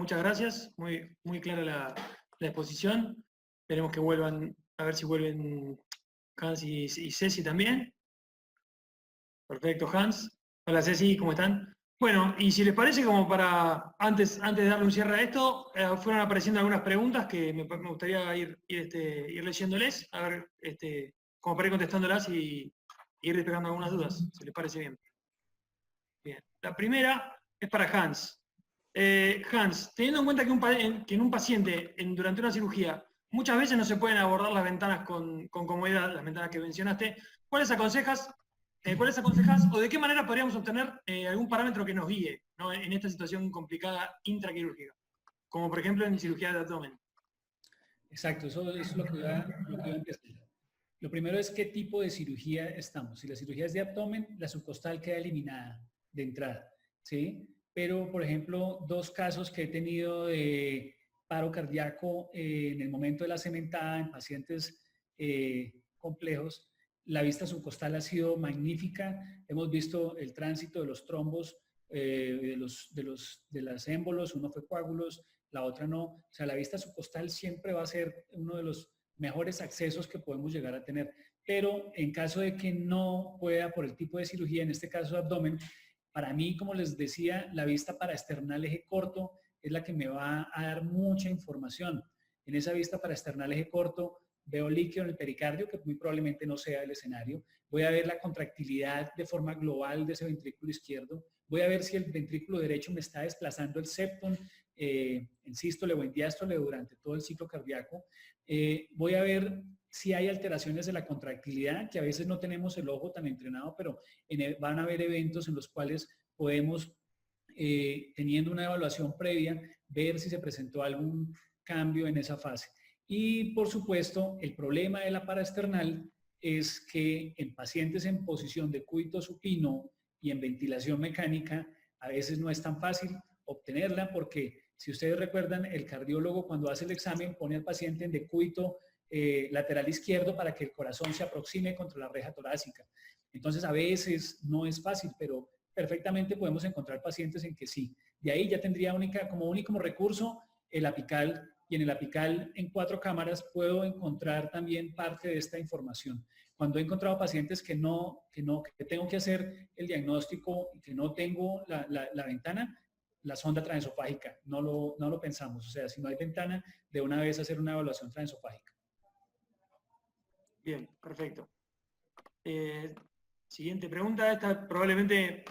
muchas gracias. Muy clara la exposición. Esperemos que vuelvan, a ver si vuelven Hans y Ceci también. Perfecto, Hans. Hola, Ceci, ¿cómo están? Bueno, y si les parece, como para, antes de darle un cierre a esto, fueron apareciendo algunas preguntas que me gustaría ir leyéndoles, a ver, como para ir contestándolas y ir despejando algunas dudas, si les parece bien. Bien. La primera es para Hans. Hans, teniendo en cuenta que en un paciente, durante una cirugía, muchas veces no se pueden abordar las ventanas con comodidad, las ventanas que mencionaste, ¿cuáles aconsejas o de qué manera podríamos obtener algún parámetro que nos guíe, ¿no?, en esta situación complicada intraquirúrgica? Como por ejemplo en cirugía de abdomen. Exacto, eso es lo que iba a empezar. Lo primero es qué tipo de cirugía estamos. Si la cirugía es de abdomen, la subcostal queda eliminada de entrada, ¿sí? Pero, por ejemplo, 2 casos que he tenido de paro cardíaco en el momento de la cementada en pacientes complejos, la vista subcostal ha sido magnífica. Hemos visto el tránsito de los trombos, de las émbolos, uno fue coágulos, la otra no. O sea, la vista subcostal siempre va a ser uno de los mejores accesos que podemos llegar a tener. Pero en caso de que no pueda por el tipo de cirugía, en este caso abdomen, para mí, como les decía, la vista paraesternal eje corto es la que me va a dar mucha información. En esa vista paraesternal eje corto veo líquido en el pericardio, que muy probablemente no sea el escenario. Voy a ver la contractilidad de forma global de ese ventrículo izquierdo. Voy a ver si el ventrículo derecho me está desplazando el septum en sístole o en diástole durante todo el ciclo cardíaco. Voy a ver si hay alteraciones de la contractilidad, que a veces no tenemos el ojo tan entrenado, pero van a haber eventos en los cuales podemos, teniendo una evaluación previa, ver si se presentó algún cambio en esa fase. Y por supuesto, el problema de la paraesternal es que en pacientes en posición de cúbito supino y en ventilación mecánica, a veces no es tan fácil obtenerla porque, si ustedes recuerdan, el cardiólogo cuando hace el examen pone al paciente en decúbito lateral izquierdo para que el corazón se aproxime contra la reja torácica. Entonces, a veces no es fácil, pero perfectamente podemos encontrar pacientes en que sí. De ahí ya tendría como único recurso el apical, y en el apical en 4 cámaras puedo encontrar también parte de esta información. Cuando he encontrado pacientes que tengo que hacer el diagnóstico y que no tengo la ventana, la sonda transesofágica, no lo pensamos. O sea, si no hay ventana, de una vez hacer una evaluación transesofágica. Bien, perfecto. Siguiente pregunta. Esta probablemente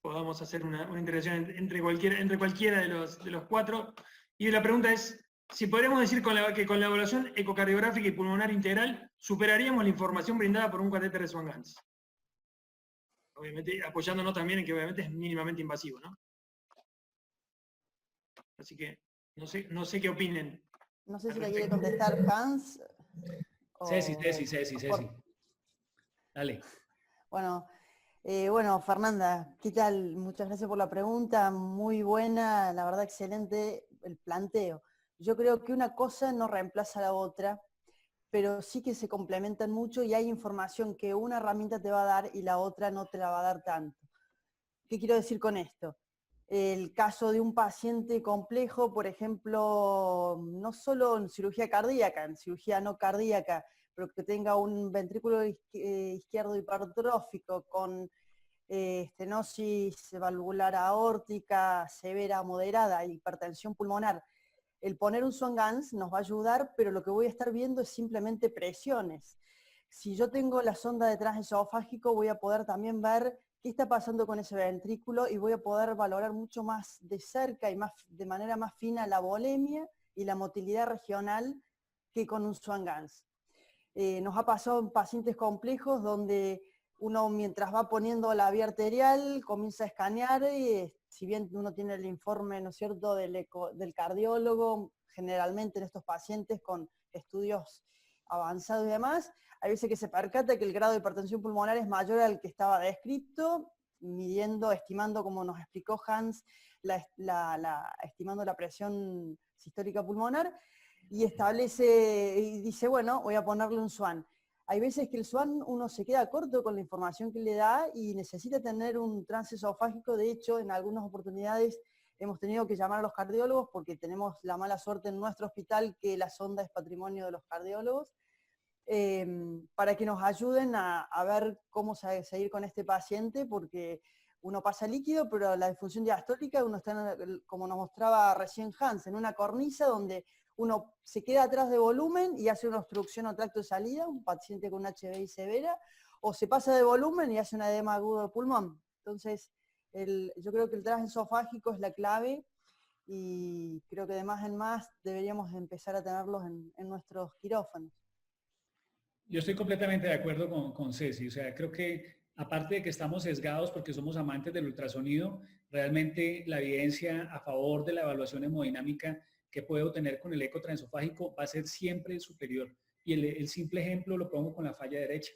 podamos hacer una interacción entre cualquiera de los 4. Y la pregunta es, si podríamos decir que con la evaluación ecocardiográfica y pulmonar integral superaríamos la información brindada por un catéter de Swan-Ganz. Obviamente apoyándonos también en que obviamente es mínimamente invasivo, ¿no? Así que no sé qué opinen. No sé si la quiere contestar Hans. Ceci. Dale. Bueno, Fernanda, ¿qué tal? Muchas gracias por la pregunta, muy buena, la verdad excelente el planteo. Yo creo que una cosa no reemplaza a la otra, pero sí que se complementan mucho y hay información que una herramienta te va a dar y la otra no te la va a dar tanto. ¿Qué quiero decir con esto? El caso de un paciente complejo, por ejemplo, no solo en cirugía cardíaca, en cirugía no cardíaca, pero que tenga un ventrículo izquierdo hipertrófico con estenosis valvular aórtica severa moderada, hipertensión pulmonar. El poner un Swan-Ganz nos va a ayudar, pero lo que voy a estar viendo es simplemente presiones. Si yo tengo la sonda de transesofágico, voy a poder también ver qué está pasando con ese ventrículo y voy a poder valorar mucho más de cerca y de manera más fina la volemia y la motilidad regional que con un Swan-Ganz. Nos ha pasado en pacientes complejos donde uno, mientras va poniendo la vía arterial, comienza a escanear y si bien uno tiene el informe, ¿no es cierto?, del cardiólogo, generalmente en estos pacientes con estudios avanzados y demás, hay veces que se percata que el grado de hipertensión pulmonar es mayor al que estaba descrito, midiendo, estimando, como nos explicó Hans, estimando la presión sistólica pulmonar, y dice, bueno, voy a ponerle un SWAN. Hay veces que el SWAN uno se queda corto con la información que le da y necesita tener un transesofágico. De hecho, en algunas oportunidades hemos tenido que llamar a los cardiólogos porque tenemos la mala suerte en nuestro hospital que la sonda es patrimonio de los cardiólogos, para que nos ayuden a ver cómo seguir con este paciente, porque uno pasa líquido, pero la disfunción diastólica, uno está, como nos mostraba recién Hans, en una cornisa donde uno se queda atrás de volumen y hace una obstrucción o tracto de salida, un paciente con HBI severa, o se pasa de volumen y hace un edema agudo de pulmón. Entonces, yo creo que el traje esofágico es la clave, y creo que de más en más deberíamos empezar a tenerlos en nuestros quirófanos. Yo estoy completamente de acuerdo con Ceci. O sea, creo que aparte de que estamos sesgados porque somos amantes del ultrasonido, realmente la evidencia a favor de la evaluación hemodinámica que puede obtener con el eco transesofágico va a ser siempre superior. Y el simple ejemplo lo pongo con la falla derecha.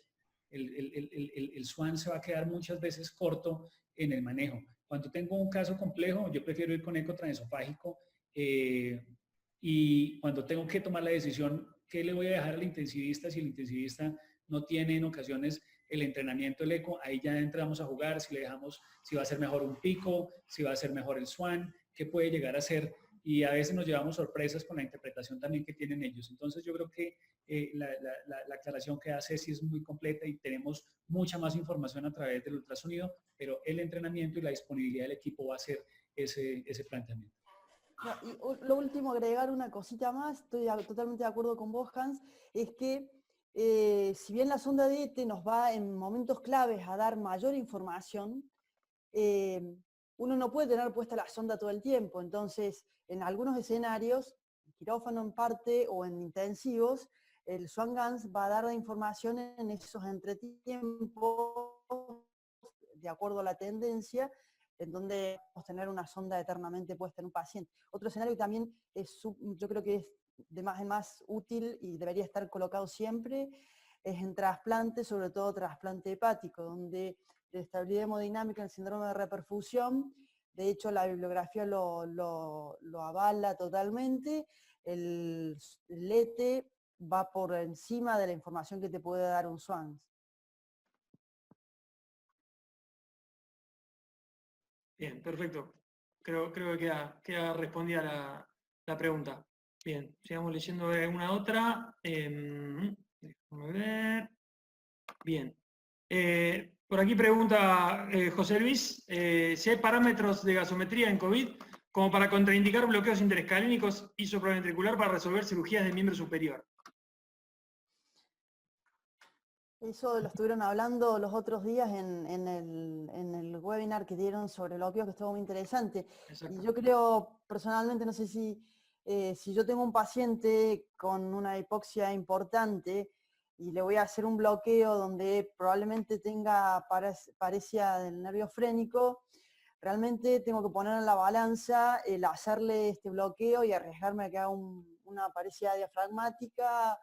El SWAN se va a quedar muchas veces corto en el manejo. Cuando tengo un caso complejo, yo prefiero ir con eco transesofágico, y cuando tengo que tomar la decisión, ¿qué le voy a dejar al intensivista? Si el intensivista no tiene en ocasiones el entrenamiento del eco, ahí ya entramos a jugar, si le dejamos, si va a ser mejor un pico, si va a ser mejor el SWAN, qué puede llegar a ser, y a veces nos llevamos sorpresas con la interpretación también que tienen ellos. Entonces yo creo que la aclaración que hace sí es muy completa y tenemos mucha más información a través del ultrasonido, pero el entrenamiento y la disponibilidad del equipo va a ser ese planteamiento. No, y lo último, agregar una cosita más, estoy totalmente de acuerdo con vos, Hans, es que si bien la sonda DETE nos va en momentos claves a dar mayor información, uno no puede tener puesta la sonda todo el tiempo. Entonces, en algunos escenarios, quirófano en parte o en intensivos, el Swan-Ganz va a dar la información en esos entretiempos, de acuerdo a la tendencia, en donde vamos a tener una sonda eternamente puesta en un paciente. Otro escenario que también yo creo que es de más en más útil y debería estar colocado siempre, es en trasplante, sobre todo trasplante hepático, donde la estabilidad hemodinámica en el síndrome de reperfusión, de hecho la bibliografía lo avala totalmente, el LETE va por encima de la información que te puede dar un SWAN. Bien, perfecto. Creo que queda respondida la pregunta. Bien, sigamos leyendo una otra. Déjame ver. Bien. Por aquí pregunta José Luis, si hay parámetros de gasometría en COVID como para contraindicar bloqueos interescalínicos y supraventricular para resolver cirugías del miembro superior. Eso lo estuvieron hablando los otros días en el webinar que dieron sobre bloqueos, que estuvo muy interesante. Exacto. Y yo creo, personalmente, no sé si yo tengo un paciente con una hipoxia importante y le voy a hacer un bloqueo donde probablemente tenga paresia del nervio frénico, realmente tengo que poner en la balanza el hacerle este bloqueo y arriesgarme a que haga una paresia diafragmática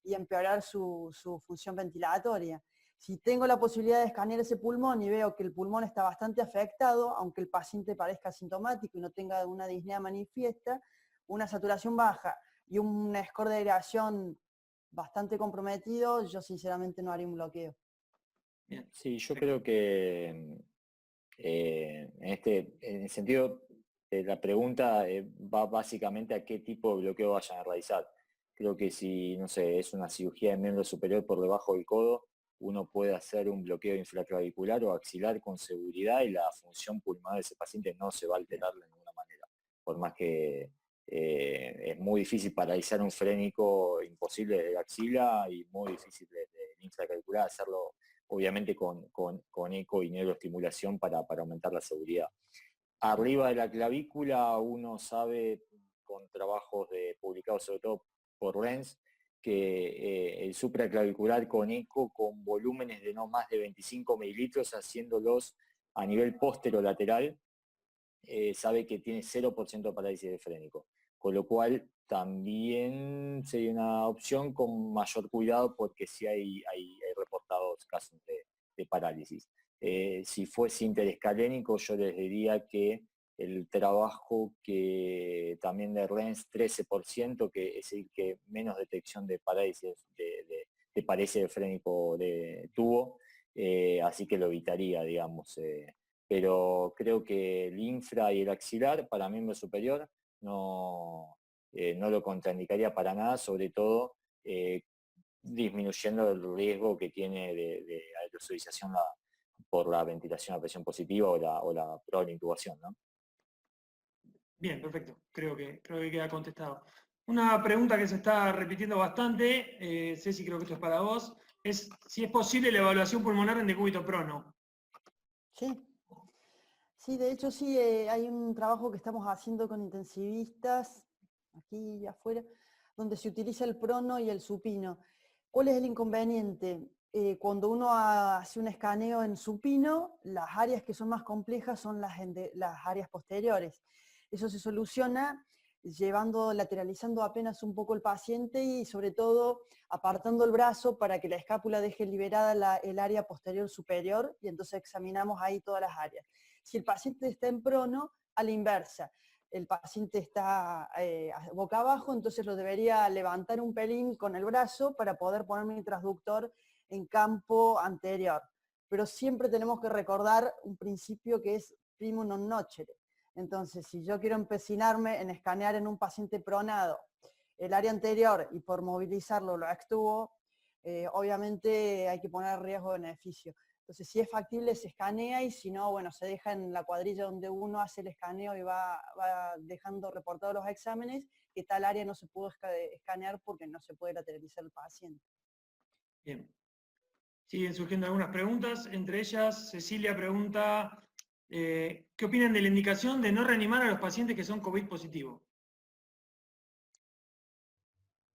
y empeorar su función ventilatoria. Si tengo la posibilidad de escanear ese pulmón y veo que el pulmón está bastante afectado, aunque el paciente parezca asintomático y no tenga una disnea manifiesta, una saturación baja y un score de aireación bastante comprometido, yo sinceramente no haría un bloqueo. Bien. Sí, yo creo que en el sentido de la pregunta va básicamente a qué tipo de bloqueo vayan a realizar. Creo que si, no sé, es una cirugía de miembro superior por debajo del codo, uno puede hacer un bloqueo infraclavicular o axilar con seguridad y la función pulmonar de ese paciente no se va a alterar de ninguna manera. Por más que es muy difícil paralizar un frénico, imposible de la axila y muy difícil de infraclavicular hacerlo obviamente con eco y neuroestimulación para aumentar la seguridad. Arriba de la clavícula uno sabe con trabajos publicados sobre todo por Renz que el supraclavicular con eco con volúmenes de no más de 25 mililitros haciéndolos a nivel posterolateral sabe que tiene 0% de parálisis de frénico, con lo cual también sería una opción con mayor cuidado porque sí hay reportados casos de parálisis. Si fuese interescalénico, yo les diría que el trabajo que también de Renz 13%, que es el que menos detección de parálisis de parálisis de frénico tuvo, así que lo evitaría, digamos. pero creo que el infra y el axilar para miembro superior no lo contraindicaría para nada, sobre todo disminuyendo el riesgo que tiene de aerosolización por la ventilación a presión positiva o la probable intubación, ¿no? Bien, perfecto. Creo que queda contestado. Una pregunta que se está repitiendo bastante, Ceci, creo que esto es para vos, es si es posible la evaluación pulmonar en decúbito prono. Sí. Sí, de hecho sí, hay un trabajo que estamos haciendo con intensivistas, aquí y afuera, donde se utiliza el prono y el supino. ¿Cuál es el inconveniente? Cuando uno hace un escaneo en supino, las áreas que son más complejas son las áreas posteriores. Eso se soluciona lateralizando apenas un poco el paciente y sobre todo apartando el brazo para que la escápula deje liberada el área posterior superior y entonces examinamos ahí todas las áreas. Si el paciente está en prono, a la inversa, el paciente está boca abajo, entonces lo debería levantar un pelín con el brazo para poder poner mi transductor en campo anterior. Pero siempre tenemos que recordar un principio que es primum non nocere. Entonces, si yo quiero empecinarme en escanear en un paciente pronado el área anterior y por movilizarlo lo extubo, obviamente hay que poner riesgo-beneficio. Entonces, si es factible, se escanea y si no, bueno, se deja en la cuadrilla donde uno hace el escaneo y va dejando reportados los exámenes, que tal área no se pudo escanear porque no se puede lateralizar el paciente. Bien. Siguen surgiendo algunas preguntas, entre ellas Cecilia pregunta, ¿qué opinan de la indicación de no reanimar a los pacientes que son COVID positivo?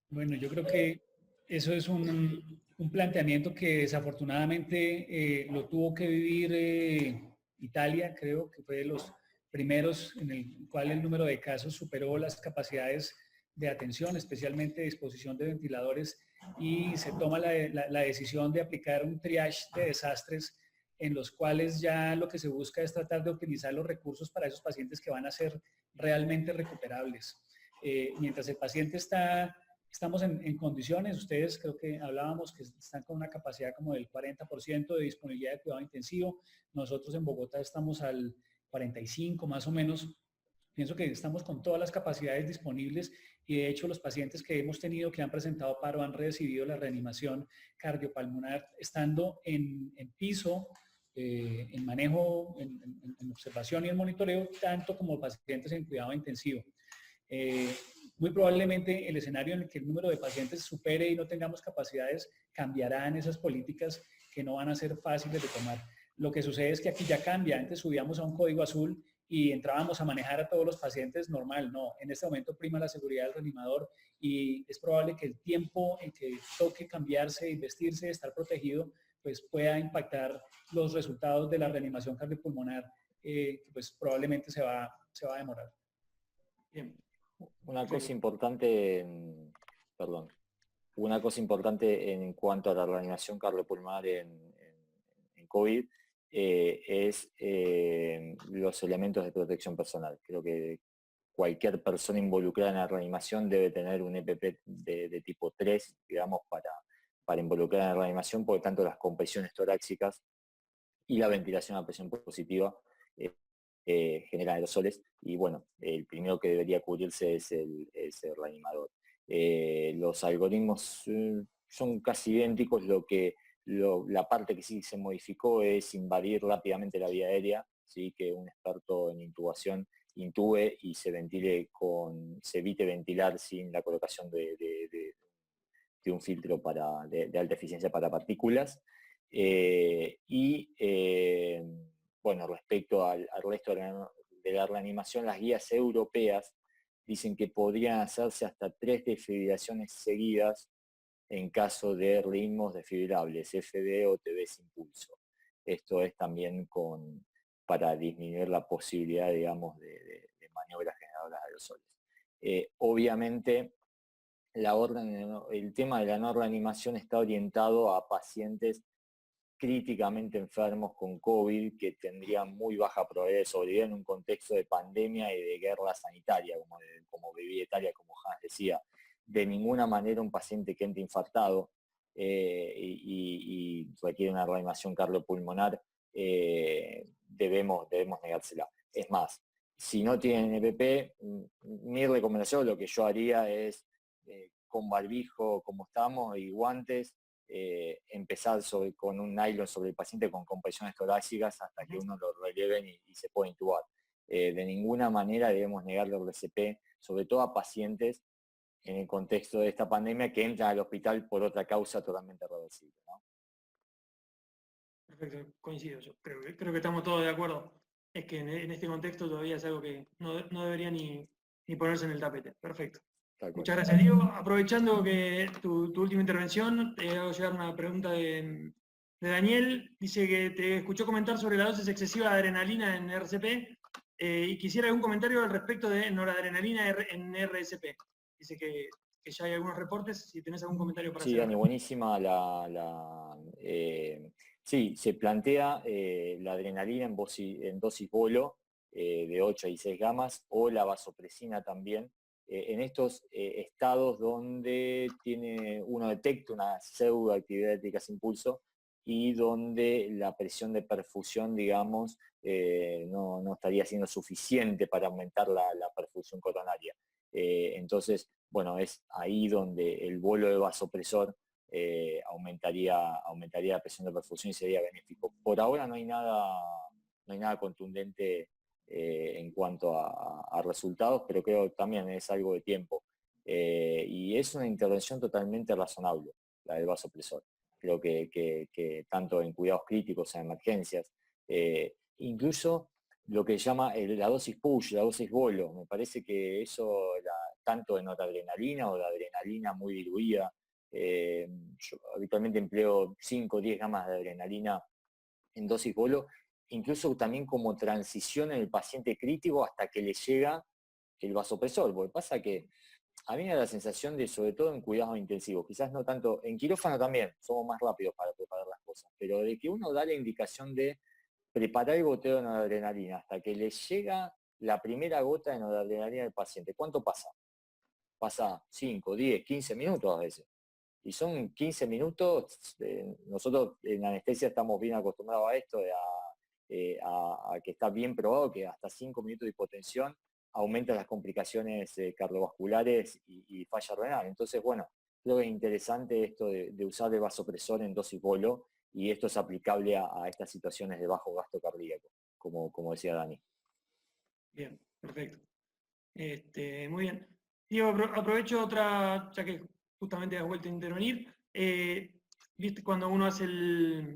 Bueno, yo creo que eso es un planteamiento que desafortunadamente lo tuvo que vivir Italia, creo que fue de los primeros en el cual el número de casos superó las capacidades de atención, especialmente de disposición de ventiladores, y se toma la decisión de aplicar un triage de desastres en los cuales ya lo que se busca es tratar de optimizar los recursos para esos pacientes que van a ser realmente recuperables. Mientras el paciente estamos en condiciones, ustedes creo que hablábamos que están con una capacidad como del 40% de disponibilidad de cuidado intensivo, nosotros en Bogotá estamos al 45 más o menos. Pienso que estamos con todas las capacidades disponibles y de hecho los pacientes que hemos tenido que han presentado paro han recibido la reanimación cardiopulmonar estando en piso, en manejo, en observación y en monitoreo, tanto como pacientes en cuidado intensivo. Muy probablemente el escenario en el que el número de pacientes supere y no tengamos capacidades cambiará en esas políticas que no van a ser fáciles de tomar. Lo que sucede es que aquí ya cambia. Antes subíamos a un código azul y entrábamos a manejar a todos los pacientes normal. No, en este momento prima la seguridad del reanimador y es probable que el tiempo en que toque cambiarse, investirse, estar protegido, pues pueda impactar los resultados de la reanimación cardiopulmonar, que pues probablemente se va a demorar. Bien. Una cosa importante, perdón, una cosa importante en cuanto a la reanimación cardiopulmonar en COVID es los elementos de protección personal. Creo que cualquier persona involucrada en la reanimación debe tener un EPP de tipo 3, digamos, para involucrar en la reanimación, porque tanto las compresiones torácicas y la ventilación a presión positiva generan aerosoles y bueno, el primero que debería cubrirse es el reanimador. Los algoritmos son casi idénticos, la parte que sí se modificó es invadir rápidamente la vía aérea, ¿sí? Que un experto en intubación intube y se evite ventilar sin la colocación de un filtro de alta eficiencia para partículas. Bueno, respecto al resto de la reanimación, las guías europeas dicen que podrían hacerse hasta 3 desfibrilaciones seguidas en caso de ritmos desfibrilables, FD o TB sin pulso. Esto es también para disminuir la posibilidad, digamos, de maniobras generadoras de aerosoles. Obviamente, el tema de la no reanimación está orientado a pacientes críticamente enfermos con COVID que tendrían muy baja probabilidad de sobrevivir en un contexto de pandemia y de guerra sanitaria, como vivía Italia, como Hans decía. De ninguna manera un paciente que entre infartado y requiere una reanimación cardiopulmonar debemos negársela. Es más, si no tienen EPP, mi recomendación, lo que yo haría es con barbijo, como estamos, y guantes, empezar con un nylon sobre el paciente con compresiones torácicas hasta que uno lo releven y se pueda intubar. De ninguna manera debemos negarle el RCP, sobre todo a pacientes en el contexto de esta pandemia que entran al hospital por otra causa totalmente reversible, ¿no? Perfecto, coincido yo. Creo que estamos todos de acuerdo. Es que en este contexto todavía es algo que no debería ni ponerse en el tapete. Perfecto. Muchas gracias, Diego. Aprovechando que tu última intervención, te hago llegar una pregunta de Daniel. Dice que te escuchó comentar sobre la dosis excesiva de adrenalina en RCP y quisiera algún comentario al respecto de noradrenalina en RSP. Dice que ya hay algunos reportes, si tenés algún comentario para hacer. Sí, Dani, buenísima sí, se plantea la adrenalina en dosis bolo de 8 a 16 gamas o la vasopresina también. En estos estados donde uno detecta una pseudoactividad eléctrica sin pulso y donde la presión de perfusión, digamos, no estaría siendo suficiente para aumentar la perfusión coronaria. Entonces, bueno, es ahí donde el bolo de vasopresor aumentaría la presión de perfusión y sería benéfico. Por ahora no hay nada contundente en cuanto a resultados, pero creo que también es algo de tiempo. Y es una intervención totalmente razonable, la del vasopresor. Creo que tanto en cuidados críticos, en emergencias, incluso lo que se llama la dosis push, la dosis bolo, me parece que eso, tanto de noradrenalina o de adrenalina muy diluida, yo habitualmente empleo 5 o 10 gamas de adrenalina en dosis bolo, incluso también como transición en el paciente crítico hasta que le llega el vasopresor, porque pasa que a mí me da la sensación de, sobre todo en cuidados intensivos, quizás no tanto, en quirófano también, somos más rápidos para preparar las cosas, pero de que uno da la indicación de preparar el goteo de noradrenalina hasta que le llega la primera gota de noradrenalina al paciente, ¿cuánto pasa? Pasa 5, 10, 15 minutos a veces. Y son 15 minutos, nosotros en anestesia estamos bien acostumbrados a esto, a que está bien probado que hasta 5 minutos de hipotensión aumenta las complicaciones cardiovasculares y falla renal. Entonces, bueno, creo que es interesante esto de usar el vasopresor en dosis bolo, y esto es aplicable a estas situaciones de bajo gasto cardíaco, como decía Dani. Bien, perfecto. Muy bien. Diego, aprovecho otra, ya que justamente has vuelto a intervenir. ¿Viste cuando uno hace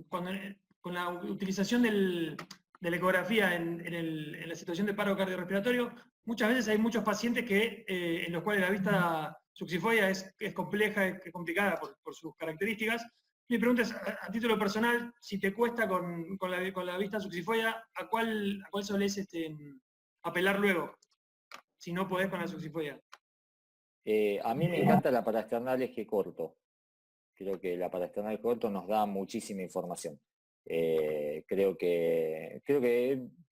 con la utilización de la ecografía en la situación de paro cardiorrespiratorio, muchas veces hay muchos pacientes en los cuales la vista succifoidea es compleja, es complicada por sus características? Mi pregunta es, a título personal, si te cuesta con la vista succifoidea, ¿a cuál solés apelar luego? Si no podés con la succifoidea. A mí me encanta la paraesternal eje corto. Creo que la paraesternal corto nos da muchísima información. Creo que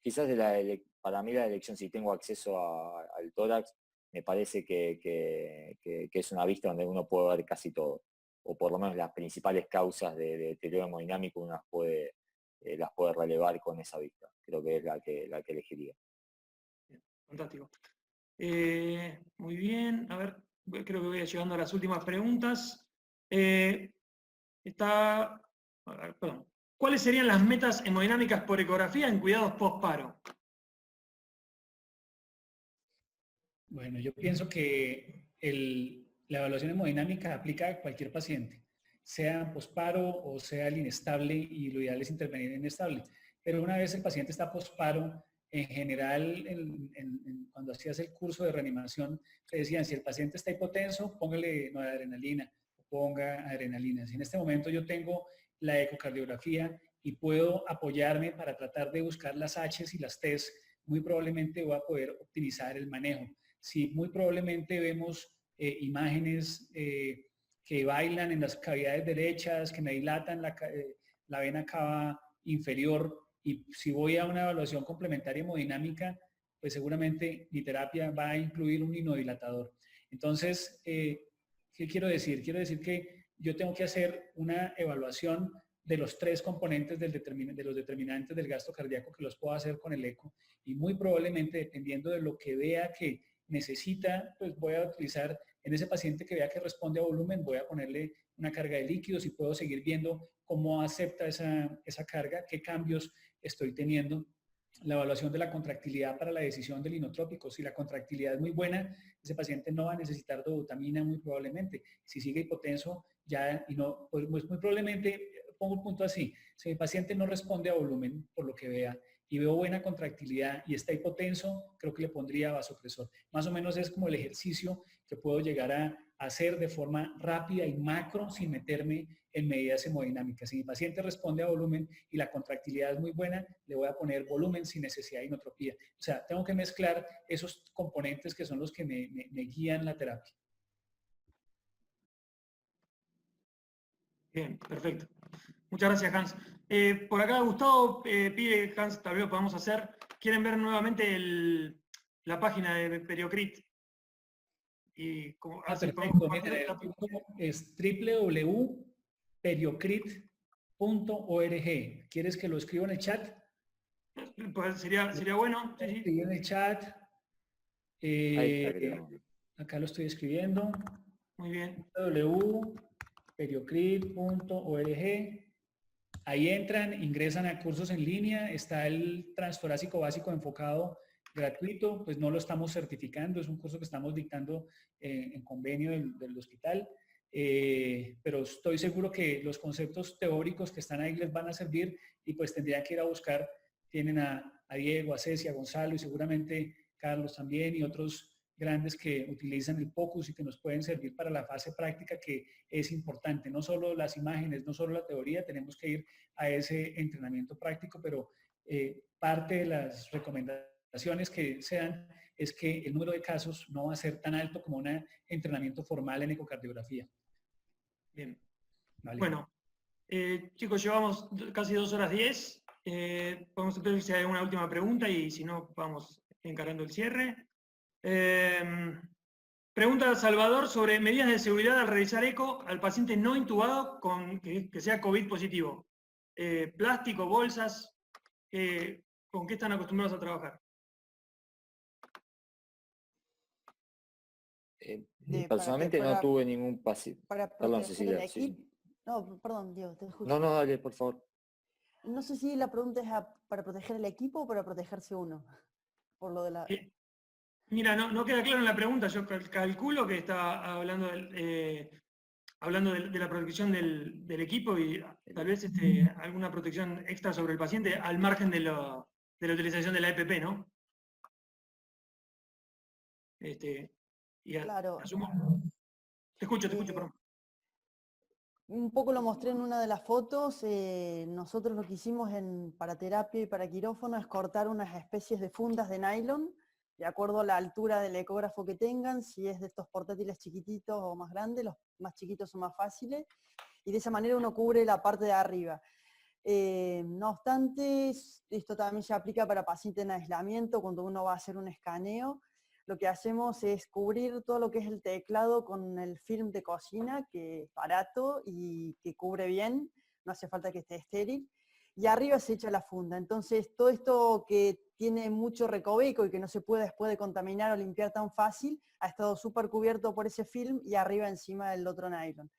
quizás para mí la elección, si tengo acceso al tórax, me parece que es una vista donde uno puede ver casi todo, o por lo menos las principales causas de deterioro hemodinámico uno las puede relevar con esa vista. Creo que es la que elegiría. Bien, fantástico. Muy bien, a ver, creo que voy llegando a las últimas preguntas. Perdón. ¿Cuáles serían las metas hemodinámicas por ecografía en cuidados post-paro? Bueno, yo pienso que la evaluación hemodinámica aplica a cualquier paciente, sea posparo o sea el inestable, y lo ideal es intervenir en inestable. Pero una vez el paciente está posparo, en general, cuando hacías el curso de reanimación, te decían, si el paciente está hipotenso, póngale noradrenalina, ponga adrenalina. Si en este momento yo tengo la ecocardiografía y puedo apoyarme para tratar de buscar las H's y las T's, muy probablemente voy a poder optimizar el manejo. Si muy probablemente vemos imágenes que bailan en las cavidades derechas, que me dilatan la vena cava inferior, y si voy a una evaluación complementaria hemodinámica, pues seguramente mi terapia va a incluir un inodilatador. Entonces, ¿qué quiero decir? Quiero decir que yo tengo que hacer una evaluación de los 3 componentes de los determinantes del gasto cardíaco que los puedo hacer con el eco y muy probablemente dependiendo de lo que vea que necesita, pues voy a utilizar en ese paciente que vea que responde a volumen, voy a ponerle una carga de líquidos y puedo seguir viendo cómo acepta esa carga, qué cambios estoy teniendo. La evaluación de la contractilidad para la decisión del inotrópico. Si la contractilidad es muy buena, ese paciente no va a necesitar dobutamina muy probablemente. Si sigue hipotenso, ya, y no, pues muy probablemente, pongo un punto así, si mi paciente no responde a volumen, por lo que vea, y veo buena contractilidad y está hipotenso, creo que le pondría vasopresor. Más o menos es como el ejercicio que puedo llegar a hacer de forma rápida y macro sin meterme en medidas hemodinámicas. Si mi paciente responde a volumen y la contractilidad es muy buena, le voy a poner volumen sin necesidad de inotropía. O sea, tengo que mezclar esos componentes que son los que me guían la terapia. Bien, perfecto. Muchas gracias, Hans. Por acá Gustavo pide, Hans, tal vez lo podamos hacer. Quieren ver nuevamente la página de Periocrit. Y como, Perfecto. Mira, es www.periocrit.org. ¿Quieres que lo escriba en el chat? Pues sería bueno. Sí, sí. Escribí en el chat. Acá lo estoy escribiendo. Muy bien. www.periocrit.org. Ahí entran, ingresan a cursos en línea, está el transtorácico básico enfocado gratuito, pues no lo estamos certificando, es un curso que estamos dictando en convenio del hospital, pero estoy seguro que los conceptos teóricos que están ahí les van a servir y pues tendrían que ir a buscar, tienen a Diego, a Ceci, a Gonzalo y seguramente Carlos también y otros grandes que utilizan el POCUS y que nos pueden servir para la fase práctica que es importante. No solo las imágenes, no solo la teoría, tenemos que ir a ese entrenamiento práctico, pero parte de las recomendaciones que se dan es que el número de casos no va a ser tan alto como un entrenamiento formal en ecocardiografía. Bien. Vale. Bueno, chicos, llevamos casi 2 horas 10. Podemos ver si hay alguna última pregunta y si no, vamos encarando el cierre. Pregunta Salvador sobre medidas de seguridad al realizar eco al paciente no intubado que sea COVID positivo. Plástico, bolsas, ¿con qué están acostumbrados a trabajar? Personalmente no tuve ningún paciente. Para Perdón, proteger Cecilia. el equipo. Sí. No, perdón, Diego, te escucho. No, dale, por favor. No sé si la pregunta es para proteger el equipo o para protegerse uno. Por lo de la... Mira, no queda claro en la pregunta. Yo calculo que está hablando de la protección del equipo y tal vez alguna protección extra sobre el paciente al margen de la utilización de la EPP, ¿no? Claro. Te escucho, perdón. Un poco lo mostré en una de las fotos. Nosotros lo que hicimos para terapia y para quirófano es cortar unas especies de fundas de nylon, de acuerdo a la altura del ecógrafo que tengan, si es de estos portátiles chiquititos o más grandes, los más chiquitos son más fáciles, y de esa manera uno cubre la parte de arriba. No obstante, esto también se aplica para pacientes en aislamiento, cuando uno va a hacer un escaneo. Lo que hacemos es cubrir todo lo que es el teclado con el film de cocina, que es barato y que cubre bien, no hace falta que esté estéril, y arriba se echa la funda. Entonces todo esto que tiene mucho recoveco y que no se puede después de contaminar o limpiar tan fácil, ha estado súper cubierto por ese film y arriba encima del otro nylon.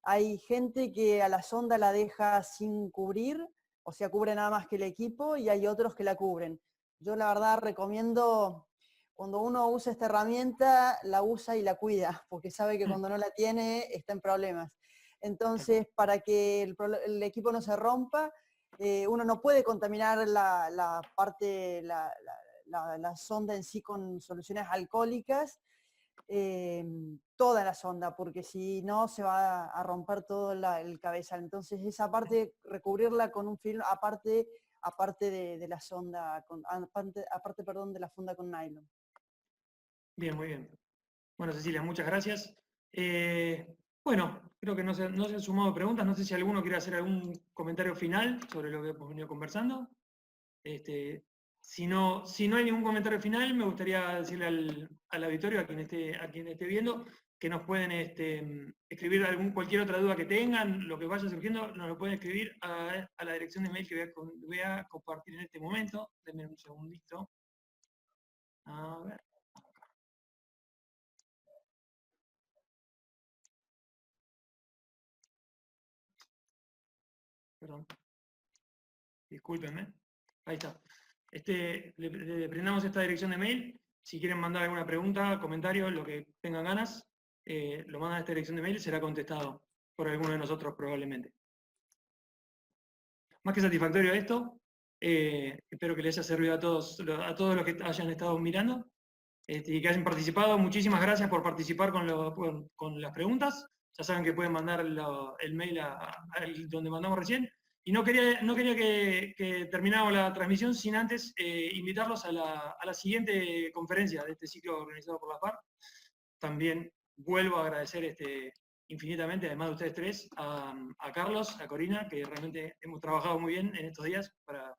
Hay gente que a la sonda la deja sin cubrir, o sea, cubre nada más que el equipo, y hay otros que la cubren. Yo la verdad recomiendo, cuando uno usa esta herramienta, la usa y la cuida, porque sabe que cuando no la tiene está en problemas. Entonces, para que el equipo no se rompa, uno no puede contaminar la sonda en sí con soluciones alcohólicas, toda la sonda, porque si no se va a romper todo el cabezal. Entonces esa parte, recubrirla con un film aparte de la sonda, aparte de la funda con nylon. Bien, muy bien. Bueno, Cecilia, muchas gracias. Bueno, creo que no se han sumado preguntas. No sé si alguno quiere hacer algún comentario final sobre lo que hemos venido conversando. Si no hay ningún comentario final, me gustaría decirle al auditorio, a quien esté viendo, que nos pueden escribir cualquier otra duda que tengan, lo que vaya surgiendo, nos lo pueden escribir a la dirección de mail que voy a compartir en este momento. Denme un segundito. A ver. Perdón. Discúlpenme. Ahí está. Le brindamos esta dirección de mail. Si quieren mandar alguna pregunta, comentario, lo que tengan ganas, lo mandan a esta dirección de mail y será contestado por alguno de nosotros probablemente. Más que satisfactorio esto, espero que les haya servido a todos los que hayan estado mirando y que hayan participado. Muchísimas gracias por participar con las preguntas. Ya saben que pueden mandar el mail donde mandamos recién. Y no quería que termináramos la transmisión sin antes invitarlos a la siguiente conferencia de este ciclo organizado por la FARC. También vuelvo a agradecer infinitamente, además de ustedes tres, a Carlos, a Corina, que realmente hemos trabajado muy bien en estos días para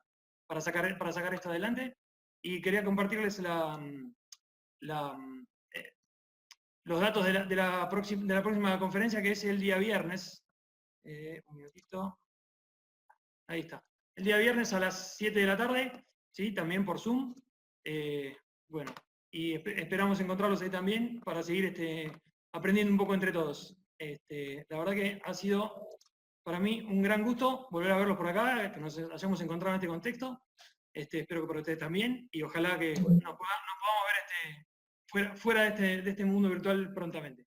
sacar esto adelante. Y quería compartirles los datos de la próxima conferencia, que es el día viernes. Un minutito. Ahí está. El día viernes a las 7 de la tarde, ¿sí? También por Zoom. Bueno, y esperamos encontrarlos ahí también para seguir aprendiendo un poco entre todos. La verdad que ha sido para mí un gran gusto volver a verlos por acá, que nos hayamos encontrado en este contexto. Espero que para ustedes también, y ojalá que nos podamos ver fuera de este mundo virtual prontamente.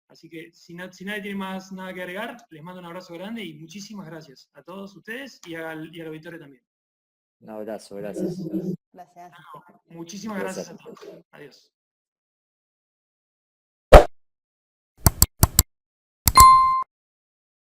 Así que si nadie tiene más nada que agregar, les mando un abrazo grande y muchísimas gracias a todos ustedes y al auditorio también. Un abrazo, gracias. Gracias. Muchísimas gracias a todos. Adiós.